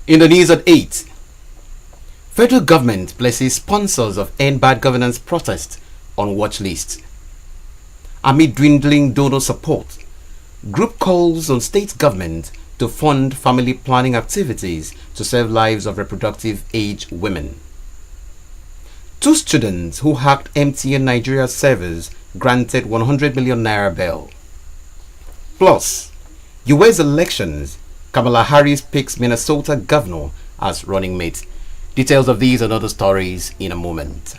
In the news at 8, federal government places sponsors of End Bad Governance protest on watch list. Amid dwindling donor support, group calls on state government to fund family planning activities to save lives of reproductive age women. 2 students who hacked MTN Nigeria servers granted 100 million naira bail. Plus, US elections, Kamala Harris picks Minnesota governor as running mate. Details of these and other stories in a moment.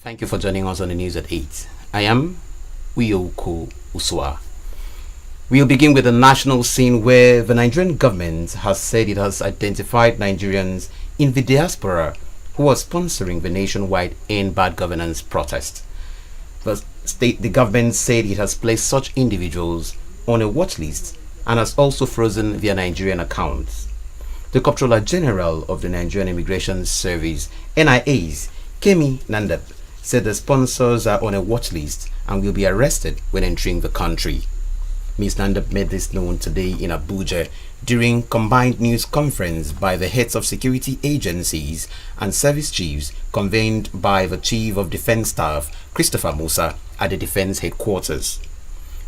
Thank you for joining us on the news at 8. I am Uyoko Uswa. We'll begin with the national scene where the Nigerian government has said it has identified Nigerians in the diaspora who are sponsoring the nationwide End Bad Governance protest. The government said it has placed such individuals on a watch list and has also frozen their Nigerian accounts. The Comptroller General of the Nigerian Immigration Service, NIAs, Kemi Nandab, said the sponsors are on a watch list and will be arrested when entering the country. Ms. Nandab made this known today in Abuja during combined news conference by the heads of security agencies and service chiefs convened by the Chief of Defense Staff, Christopher Musa, at the Defense Headquarters.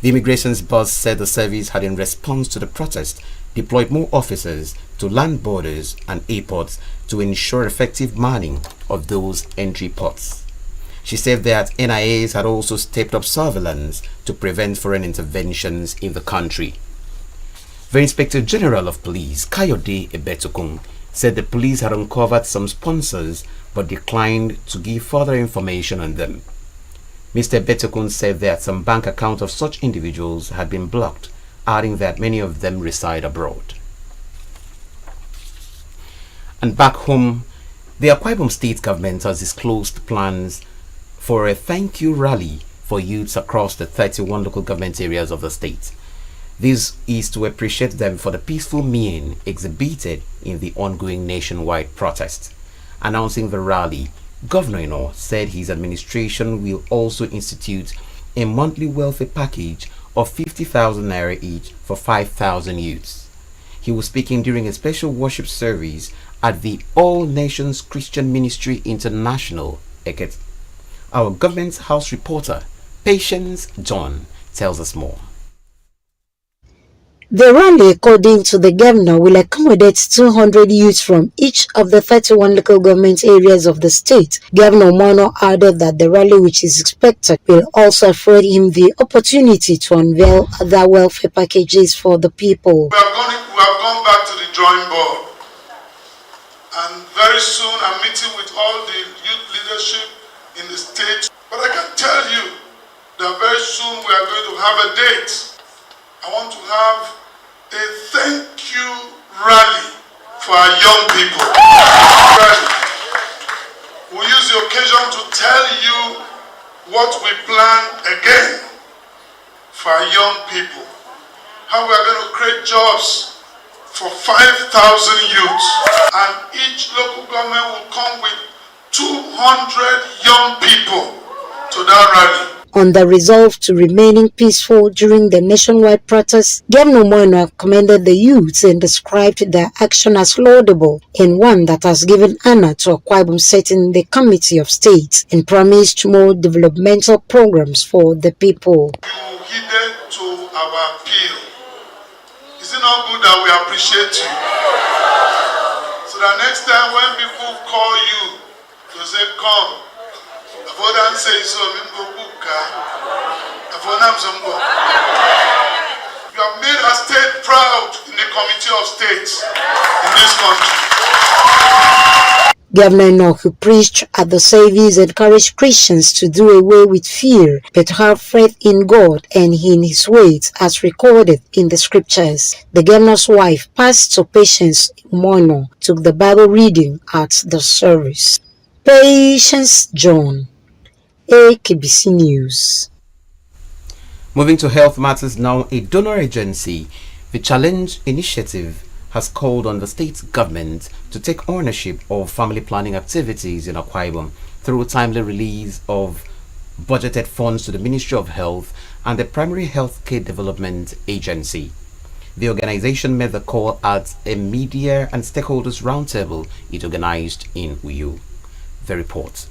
The immigration's boss said the service had, in response to the protest, deployed more officers to land borders and airports to ensure effective manning of those entry ports. She said that NIAs had also stepped up surveillance to prevent foreign interventions in the country. The Inspector General of Police, Kayode Ebetokun, said the police had uncovered some sponsors but declined to give further information on them. Mr. Ebetokun said that some bank accounts of such individuals had been blocked, adding that many of them reside abroad. And back home, the Akwa Ibom State government has disclosed plans for a thank you rally for youths across the 31 local government areas of the state. This is to appreciate them for the peaceful mien exhibited in the ongoing nationwide protest. Announcing the rally, Governor Ino said his administration will also institute a monthly welfare package of 50,000 naira each for 5,000 youths. He was speaking during a special worship service at the All Nations Christian Ministry International, Eket. Our government house reporter, Patience John, tells us more. The rally, according to the governor, will accommodate 200 youths from each of the 31 local government areas of the state. Governor Mono added that the rally, which is expected, will also afford him the opportunity to unveil other welfare packages for the people. We have gone back to the drawing board, and very soon I'm meeting with all the youth leadership in the state. But I can tell you that very soon we are going to have a date. I want to have a thank you rally for our young people. We'll use the occasion to tell you what we plan again for our young people. How we are going to create jobs for 5,000 youths, and each local government will come with 200 young people to that rally. On the resolve to remaining peaceful during the nationwide protest, Governor Moino commended the youths and described their action as laudable and one that has given honor to Akwa Ibom State in the Committee of State and promised more developmental programs for the people. You heeded to our appeal. Is it not good that we appreciate you? So that next time when people call you to say, come, Avodan say so, you have made our state proud in the Committee of States in this country. Governor Enoch, who preached at the service, encouraged Christians to do away with fear, but to have faith in God and in His ways, as recorded in the scriptures. The governor's wife, Pastor Patience Mono, took the Bible reading at the service. Patience John, AKBC News. Moving to health matters now, a donor agency, the Challenge Initiative, has called on the state government to take ownership of family planning activities in Akwa Ibom through timely release of budgeted funds to the Ministry of Health and the Primary Healthcare Development Agency. The organization made the call at a media and stakeholders roundtable it organized in Uyo. The report.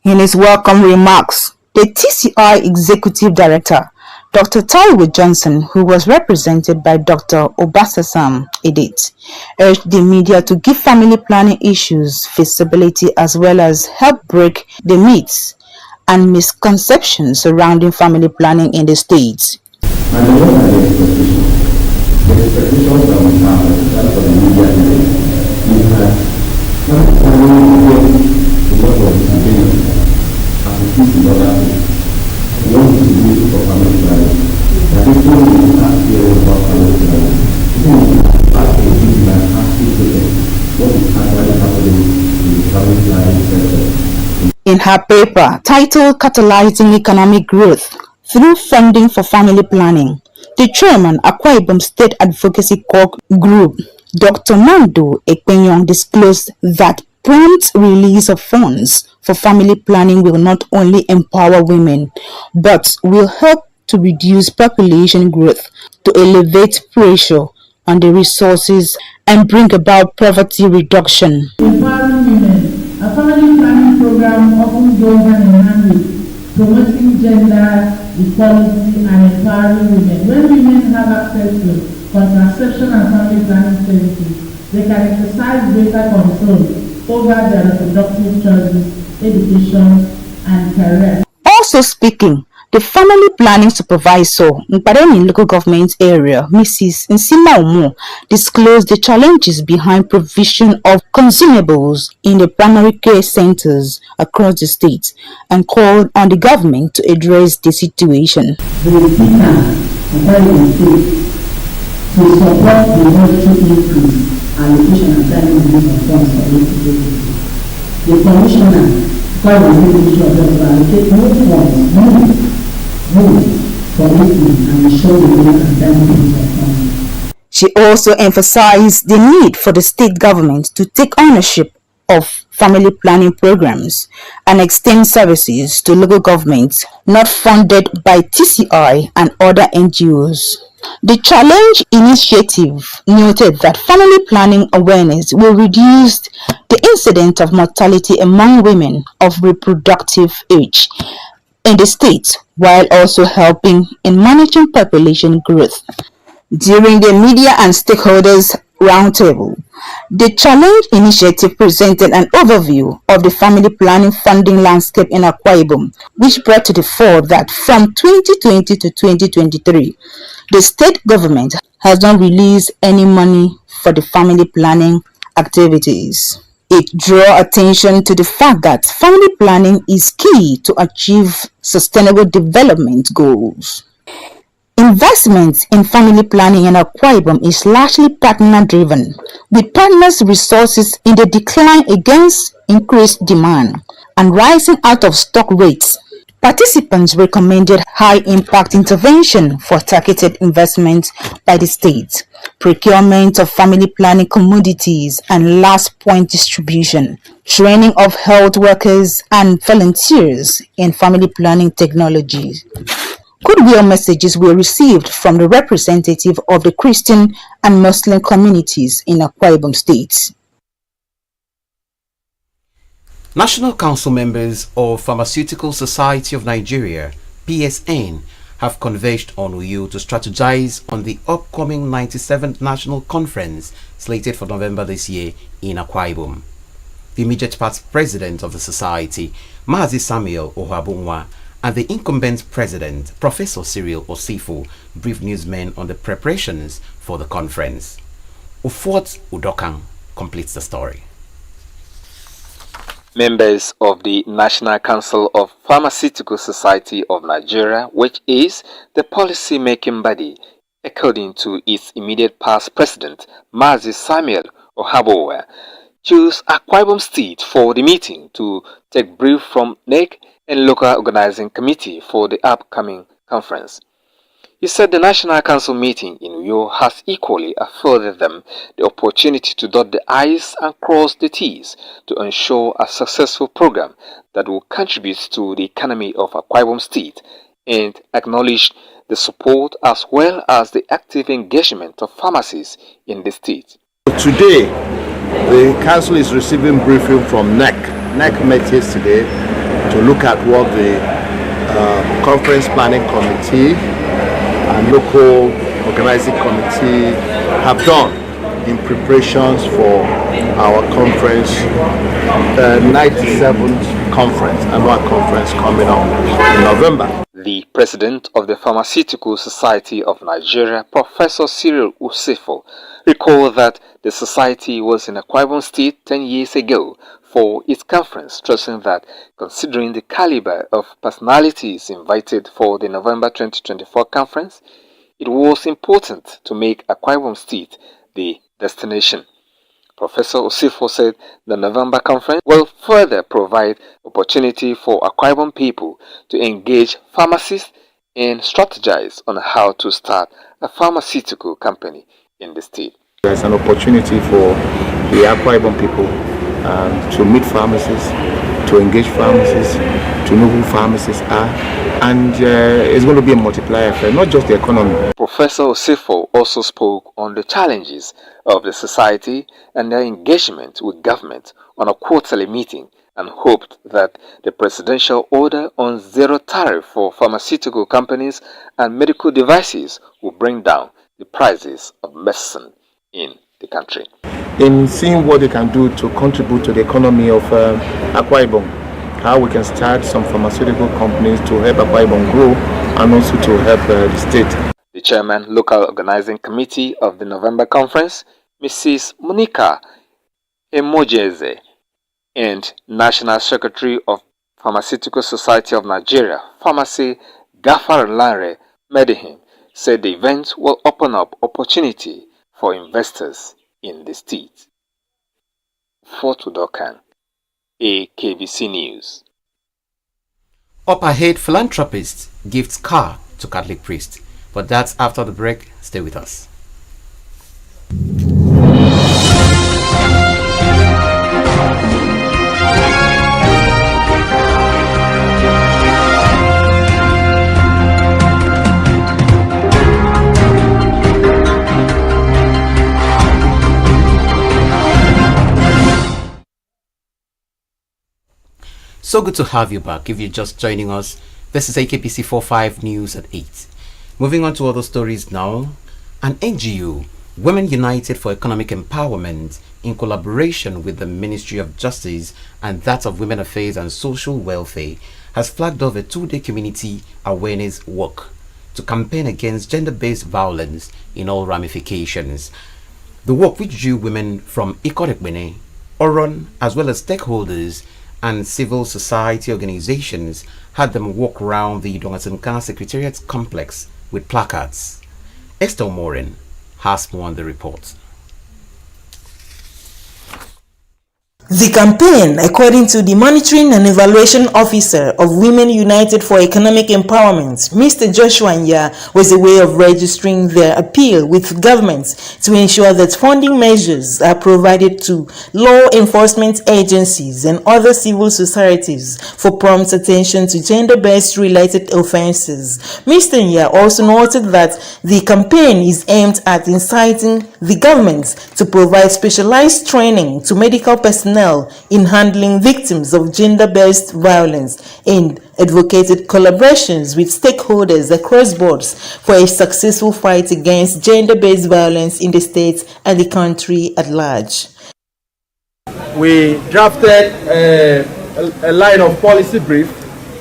In his welcome remarks, the TCI Executive Director, Dr. Taiwo Johnson, who was represented by Dr. Obasasam Edit, urged the media to give family planning issues visibility as well as help break the myths and misconceptions surrounding family planning in the state. And what are the expectations? The expectations that we have, especially for the media today, is that family planning will get a lot of disadvantages as it is in other things. We want to do it for family planning. That people will start hearing about family planning. People will start engaging and asking questions what is actually happening in the family planning sector. In her paper titled Catalyzing Economic Growth Through Funding for Family Planning, the chairman, Akwa Ibom State Advocacy Corps Group, Dr. Mando Ekpenyong, disclosed that prompt release of funds for family planning will not only empower women, but will help to reduce population growth, to elevate pressure on the resources, and bring about poverty reduction. Empowering women. A family planning program often goes hand in hand with promoting gender equality and empowering women. When women have access to contraception and family planning services, they can exercise greater control over their reproductive choices, education, and career. Also speaking, the family planning supervisor in Pareni local government area, Mrs. Nsima Omo, disclosed the challenges behind provision of consumables in the primary care centers across the state and called on the government to address the situation. To support the monetary increase, allocation and timely release of funds for the commissioner called the Ministry of Health to allocate more funds, for listening and ensure the women and timely release of funds. She also emphasized the need for the state government to take ownership of family planning programs and extend services to local governments not funded by TCI and other NGOs. The Challenge Initiative noted that family planning awareness will reduce the incidence of mortality among women of reproductive age in the state while also helping in managing population growth. During the media and stakeholders roundtable, the Challenge Initiative presented an overview of the family planning funding landscape in Akwa Ibom, which brought to the fore that from 2020 to 2023, the state government has not released any money for the family planning activities. It drew attention to the fact that family planning is key to achieve sustainable development goals. Investment in family planning in Akwa Ibom is largely partner-driven, with partners' resources in the decline against increased demand and rising out-of-stock rates. Participants recommended high-impact intervention for targeted investment by the state, procurement of family planning commodities and last-point distribution, training of health workers and volunteers in family planning technologies. Goodwill messages were received from the representative of the Christian and Muslim communities in Akwa Ibom State. National Council members of Pharmaceutical Society of Nigeria, PSN, have converged on Uyo to strategize on the upcoming 97th National Conference slated for November this year in Akwa Ibom. The immediate past president of the society, Mazi Samuel Ohabunwa, and the incumbent president, Professor Cyril Osifo, briefed newsmen on the preparations for the conference. Ufuot Udokan completes the story. Members of the National Council of Pharmaceutical Society of Nigeria, which is the policy-making body, according to its immediate past president, Mazi Samuel Ohabowa, chose Akwa Ibom State for the meeting to take brief from NEC and local organizing committee for the upcoming conference. He said the National Council meeting in Uyo has equally afforded them the opportunity to dot the I's and cross the T's to ensure a successful program that will contribute to the economy of Akwa Ibom State, and acknowledged the support as well as the active engagement of pharmacists in the state. Today, the council is receiving briefing from NEC. NEC met yesterday to look at what the Conference Planning Committee and Local Organizing Committee have done in preparations for our conference, the 97th conference, annual conference coming up in November. The president of the Pharmaceutical Society of Nigeria, Professor Cyril Usefo, recalled that the society was in Akwa Ibom State 10 years ago for its conference, stressing that considering the caliber of personalities invited for the November 2024 conference, it was important to make Akwa Ibom State the destination. Professor Usefo said the November conference will further provide opportunity for Akwa Ibom people to engage pharmacists and strategize on how to start a pharmaceutical company in the state. There's an opportunity for the Akwa Ibom people to meet pharmacists, to engage pharmacists, to know who pharmacists are, and it's going to be a multiplier effect, not just the economy. Professor Usefo also spoke on the challenges of the society and their engagement with government on a quarterly meeting, and hoped that the presidential order on zero tariff for pharmaceutical companies and medical devices will bring down the prices of medicine in the country. In seeing what they can do to contribute to the economy of Akwa Ibom, how we can start some pharmaceutical companies to help Akwa Ibom grow and also to help the state. The chairman, local organizing committee of the November conference, Mrs. Monica Emojeze, and National Secretary of Pharmaceutical Society of Nigeria, Pharmacy Gafar Lanre Medihim, said the event will open up opportunity for investors in the state. Fort Udokan, AKBC News. Up ahead, philanthropist gifts car to Catholic priest. But that's after the break. Stay with us. So good to have you back. If you're just joining us, this is AKBC 45 News at 8. Moving on to other stories now. An NGO, Women United for Economic Empowerment, in collaboration with the Ministry of Justice and that of Women Affairs and Social Welfare, has flagged off a 2-day community awareness walk to campaign against gender-based violence in all ramifications. The walk, which drew women from Ikorekbene, Oron, as well as stakeholders and civil society organizations, had them walk around the Dongasinka Secretariat complex with placards. Esther Morin has more on the report. The campaign, according to the Monitoring and Evaluation Officer of Women United for Economic Empowerment, Mr. Joshua Nya, was a way of registering their appeal with governments to ensure that funding measures are provided to law enforcement agencies and other civil societies for prompt attention to gender-based related offenses. Mr. Nya also noted that the campaign is aimed at inciting the government to provide specialized training to medical personnel in handling victims of gender-based violence and advocated collaborations with stakeholders across boards for a successful fight against gender-based violence in the state and the country at large. We drafted a line of policy brief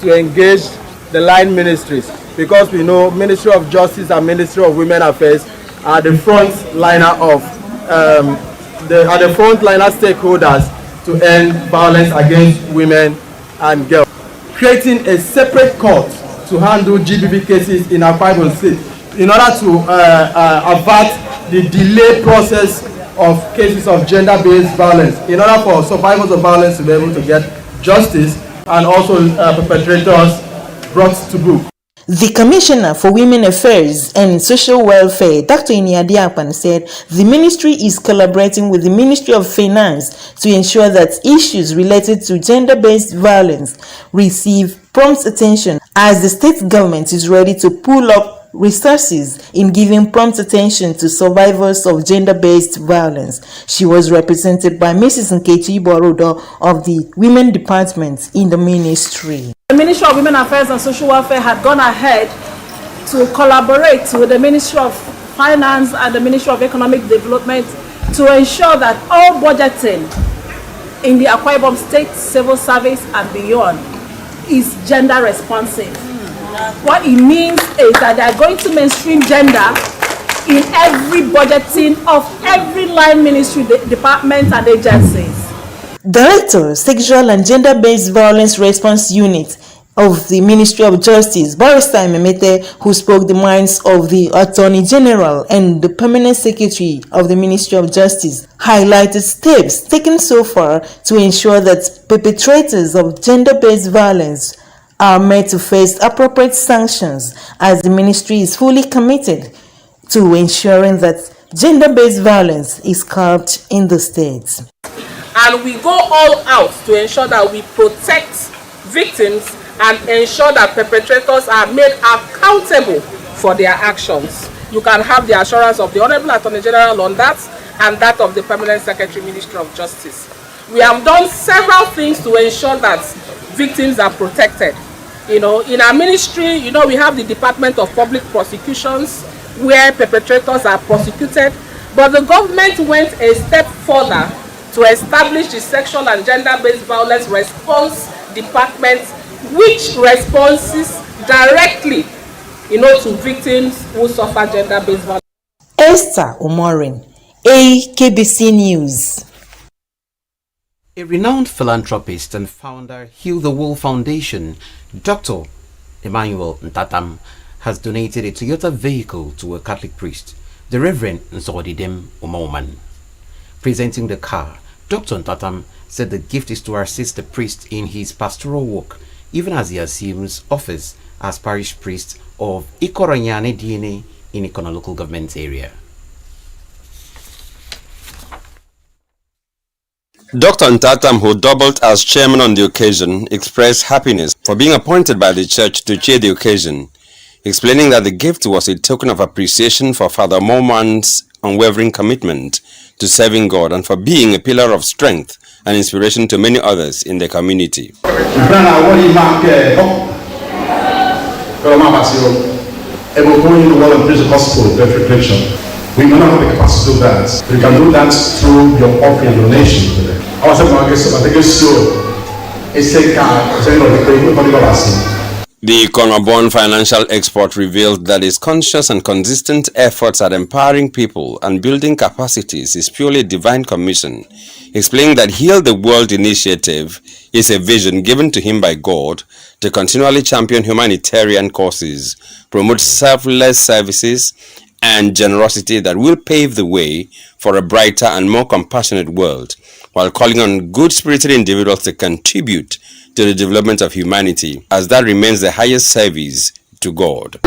to engage the line ministries, because we know Ministry of Justice and Ministry of Women Affairs are the frontliner of the frontliner stakeholders to end violence against women and girls. Creating a separate court to handle GBV cases in Akwa Ibom State in order to avert the delay process of cases of gender-based violence, in order for survivors of violence to be able to get justice and also perpetrators brought to book. The Commissioner for Women Affairs and Social Welfare, Dr. Iniadiakpan, said the ministry is collaborating with the Ministry of Finance to ensure that issues related to gender-based violence receive prompt attention, as the state government is ready to pull up resources in giving prompt attention to survivors of gender-based violence. She was represented by Mrs. Nkechi Borodo of the Women Department in the ministry. The Ministry of Women Affairs and Social Welfare had gone ahead to collaborate with the Ministry of Finance and the Ministry of Economic Development to ensure that all budgeting in the Akwa Ibom State Civil Service and beyond is gender responsive. What it means is that they are going to mainstream gender in every budgeting of every line ministry, department and agencies. Director, Sexual and Gender-Based Violence Response Unit of the Ministry of Justice, Barrister Memete, who spoke the minds of the Attorney General and the Permanent Secretary of the Ministry of Justice, highlighted steps taken so far to ensure that perpetrators of gender-based violence are made to face appropriate sanctions, as the ministry is fully committed to ensuring that gender-based violence is curbed in the state. And we go all out to ensure that we protect victims and ensure that perpetrators are made accountable for their actions. You can have the assurance of the Honorable Attorney General on that, and that of the Permanent Secretary, Ministry of Justice. We have done several things to ensure that victims are protected. In our ministry, we have the Department of Public Prosecutions, where perpetrators are prosecuted, but the government went a step further to establish the Sexual and Gender-Based Violence Response Department, which responds directly, to victims who suffer gender-based violence. Esther Omorin, AKBC News. A renowned philanthropist and founder, Heal the World Foundation, Dr. Emmanuel Ntatam, has donated a Toyota vehicle to a Catholic priest, the Reverend Nsodidem Omoman. Presenting the car, Dr. Ntatam said the gift is to assist the priest in his pastoral work, even as he assumes office as parish priest of Ikoranyane DNA in Ikona local government area. Dr. Ntatam, who doubled as chairman on the occasion, expressed happiness for being appointed by the church to chair the occasion, explaining that the gift was a token of appreciation for Father Moman's unwavering commitment to serving God and for being a pillar of strength and inspiration to many others in the community. We may not have the capacity to do that. We can do that through your offering and donation to them. The Conabon Financial Export revealed that its conscious and consistent efforts at empowering people and building capacities is purely a divine commission, explaining that Heal the World initiative is a vision given to him by God to continually champion humanitarian causes, promote selfless services, and generosity that will pave the way for a brighter and more compassionate world, while calling on good-spirited individuals to contribute to the development of humanity, as that remains the highest service to God.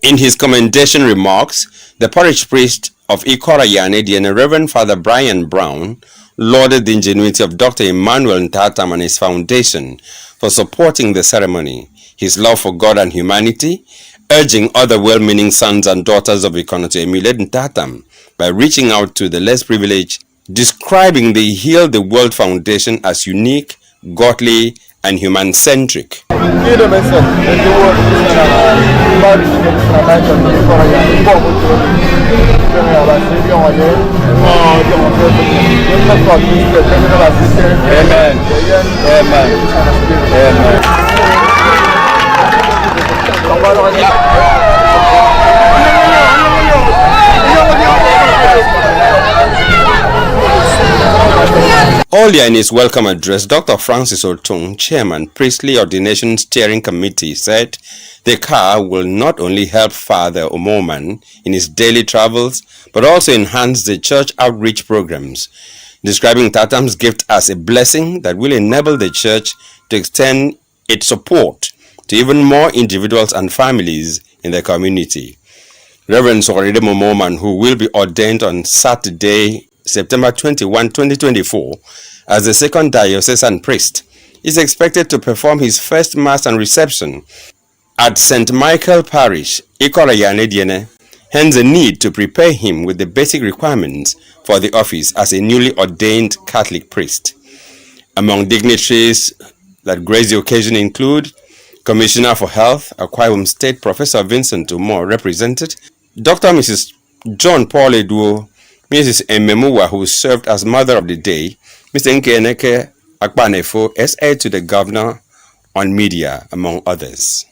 In his commendation remarks, the parish priest of Ikoranyane, the Reverend Father Brian Brown, lauded the ingenuity of Dr. Emmanuel Ntatam and his foundation for supporting the ceremony, his love for God and humanity, urging other well-meaning sons and daughters of Ikona to emulate Ntatam by reaching out to the less privileged, describing the Heal the World Foundation as unique, godly, and human-centric. Earlier in his welcome address, Dr. Francis Otung, Chairman, Priestly Ordination Steering Committee, said The car will not only help Father Omoman in his daily travels, but also enhance the church outreach programs, describing Tatam's gift as a blessing that will enable the church to extend its support to even more individuals and families in the community. Reverend Sokoride Momoman, who will be ordained on Saturday, September 21, 2024, as the second diocesan priest, is expected to perform his first Mass and reception at St. Michael Parish, Ikorayane Diene, hence the need to prepare him with the basic requirements for the office as a newly ordained Catholic priest. Among dignitaries that grace the occasion include Commissioner for Health, Akwa Ibom State Professor Vincent Umor represented, Dr. Mrs. John Paul Eduo, Mrs. Ememua, who served as Mother of the Day, Mr. Nkeneke Akpanefo, SA to the Governor on Media, among others.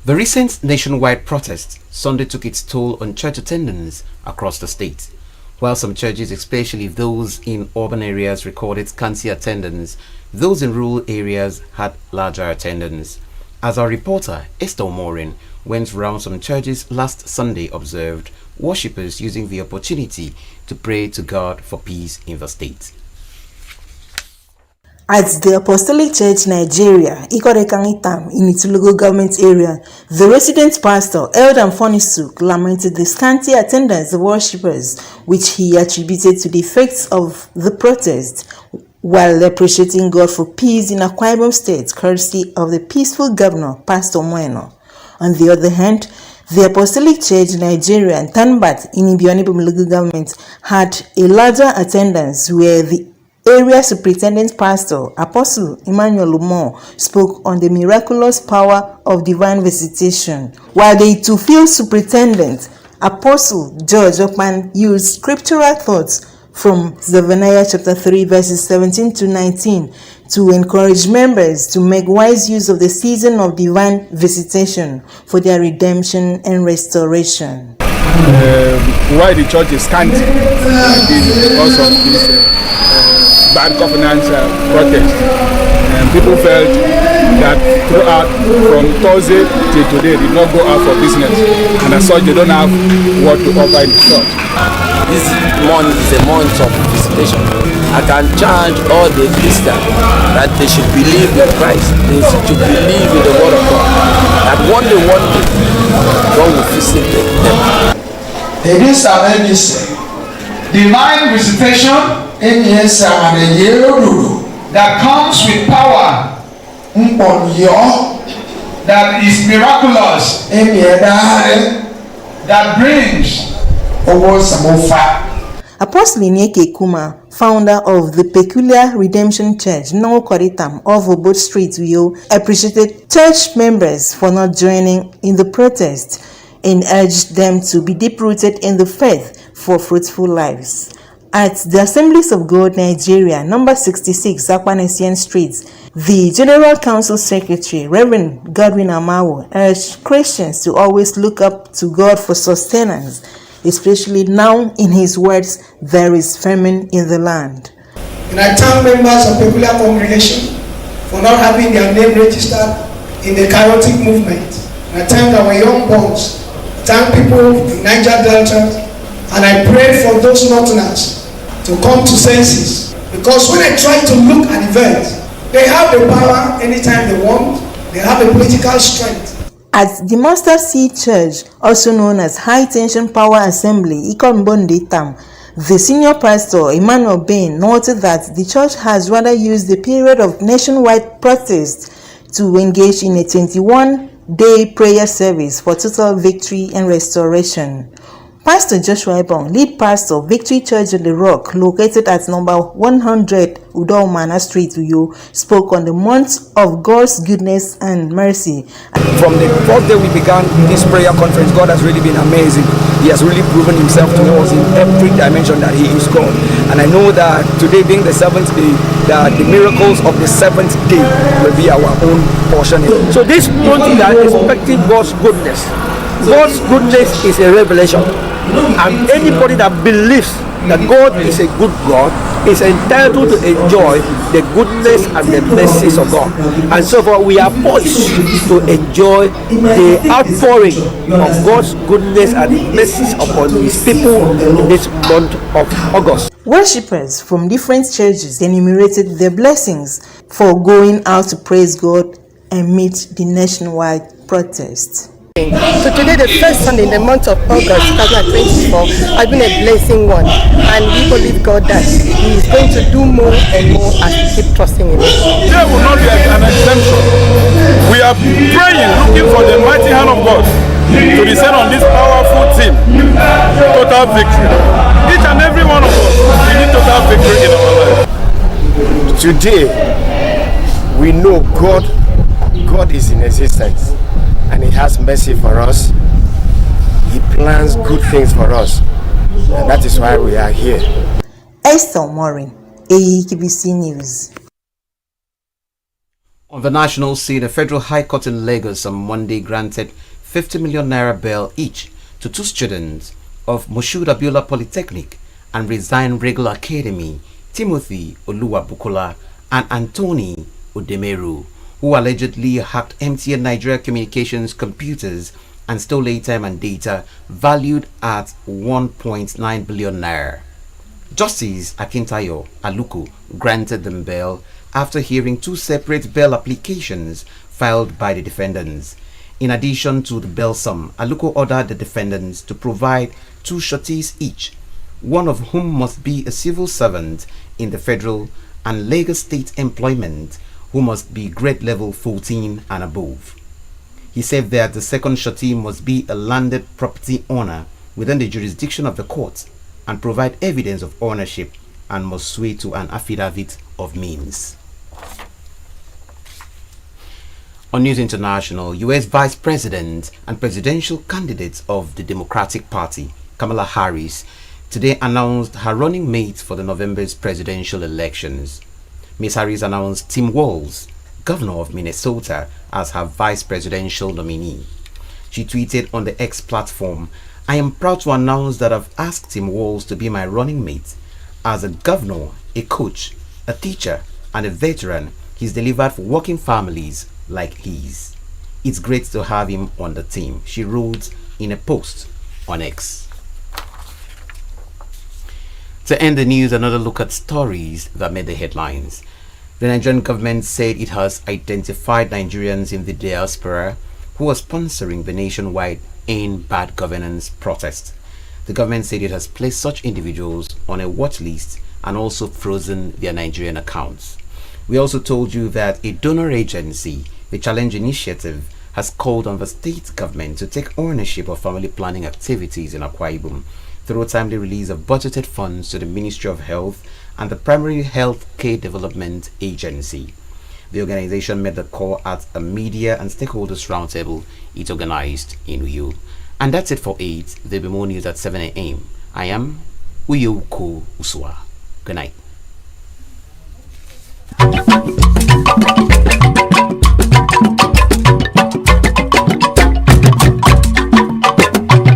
The recent nationwide protest Sunday took its toll on church attendance across the state. While some churches, especially those in urban areas, recorded scanty attendance, those in rural areas had larger attendance. As our reporter Esther Morin went round some churches last Sunday, observed worshippers using the opportunity to pray to God for peace in the state. At the Apostolic Church Nigeria, Ikorekangitam, in its local government area, the resident pastor, Elder Fonisuk, lamented the scanty attendance of worshippers, which he attributed to the effects of the protest, while appreciating God for peace in Akwa Ibom State, courtesy of the peaceful governor, Pastor Moeno. On the other hand, the Apostolic Church Nigeria and Tanbat in Ibionibom local government had a larger attendance, where the area superintendent pastor, Apostle Emmanuel Lumo, spoke on the miraculous power of divine visitation, while the Itufil superintendent, Apostle George Okman, used scriptural thoughts from Zephaniah chapter 3 verses 17 to 19 to encourage members to make wise use of the season of divine visitation for their redemption and restoration. Why the church is scanty because of this bad governance protest. And people felt that throughout from Thursday till today did not go out for business, and as such they don't have what to offer in the church. This month is a month of visitation. I can charge all the Christians that they should believe in Christ, they should believe in the word of God, that one day God will visit them. It is an ABC. Divine visitation that comes with power, that is miraculous, that brings Apostle Inyeke Kuma, founder of the Peculiar Redemption Church, No Koritam, of Obot Street, Uyo, appreciated church members for not joining in the protest and urged them to be deep-rooted in the faith for fruitful lives. At the Assemblies of God Nigeria, number 66, Zakwanesian Street, the General Council Secretary, Reverend Godwin Amawo, urged Christians to always look up to God for sustenance, especially now, in his words, there is famine in the land. And I thank members of Peculiar Congregation for not having their name registered in the chaotic movement. And I thank our young ones, thank people in Niger Delta, and I pray for those northerners to come to senses, because when I try to look at events, they have the power anytime they want, they have the political strength. At the Master C Church, also known as High Tension Power Assembly, Ikonbondi Tam, the senior pastor, Emmanuel Bain, noted that the church has rather used the period of nationwide protest to engage in a 21-day prayer service for total victory and restoration. Pastor Joshua Ebong, lead pastor, Victory Church on the Rock, located at number 100 Udomana Street, Uyo, spoke on the month of God's goodness and mercy. From the first day we began this prayer conference, God has really been amazing. He has really proven himself to us in every dimension that he is God. And I know that today being the seventh day, that the miracles of the seventh day will be our own portion. So this month we are expecting God's goodness. God's goodness is a revelation. And anybody that believes that God is a good God, is entitled to enjoy the goodness and the mercies of God. And so far we are poised to enjoy the outpouring of God's goodness and mercies upon his people in this month of August. Worshippers from different churches enumerated their blessings for going out to praise God and meet the nationwide protest. So today, the first Sunday in the month of August 2024, has been a blessing one, and we believe God that He is going to do more and more as we keep trusting in Him. There will not be an exemption. We are praying, looking for the mighty hand of God to descend on this powerful team. Total victory. Each and every one of us, we need total victory in our life. Today, we know God is in existence. And He has mercy for us. He plans good things for us. And that is why we are here. Esther Morin, AKBC News. On the national scene, the Federal High Court in Lagos on Monday granted 50 million naira bail each to two students of Moshood Abiola Polytechnic and Resign Regular Academy, Timothy Oluwabukola and Anthony Odemeru, who allegedly hacked MTN Nigeria Communications computers and stole airtime and data valued at 1.9 billion naira. Justice Akintayo Aluko granted them bail after hearing two separate bail applications filed by the defendants. In addition to the bail sum, Aluko ordered the defendants to provide two sureties each, one of whom must be a civil servant in the federal and Lagos state employment, who must be grade level 14 and above. He said that the second surety must be a landed property owner within the jurisdiction of the court and provide evidence of ownership and must swear to an affidavit of means. On News International, US Vice President and presidential candidate of the Democratic Party, Kamala Harris, today announced her running mate for the November's presidential elections. Ms. Harris announced Tim Walz, governor of Minnesota, as her vice presidential nominee. She tweeted on the X platform, "I am proud to announce that I've asked Tim Walz to be my running mate. As a governor, a coach, a teacher, and a veteran, he's delivered for working families like his. It's great to have him on the team," she wrote in a post on X. To end the news, another look at stories that made the headlines. The Nigerian government said it has identified Nigerians in the diaspora who are sponsoring the nationwide End Bad Governance protest. The government said it has placed such individuals on a watch list and also frozen their Nigerian accounts. We also told you that a donor agency, the Challenge Initiative, has called on the state government to take ownership of family planning activities in Akwa Ibom through a timely release of budgeted funds to the Ministry of Health and the Primary Health Care Development Agency. The organization made the call at a media and stakeholders roundtable it organized in Uyo. And that's it for 8. There'll be more news at 7 a.m. I am Uyoko Uswa. Good night.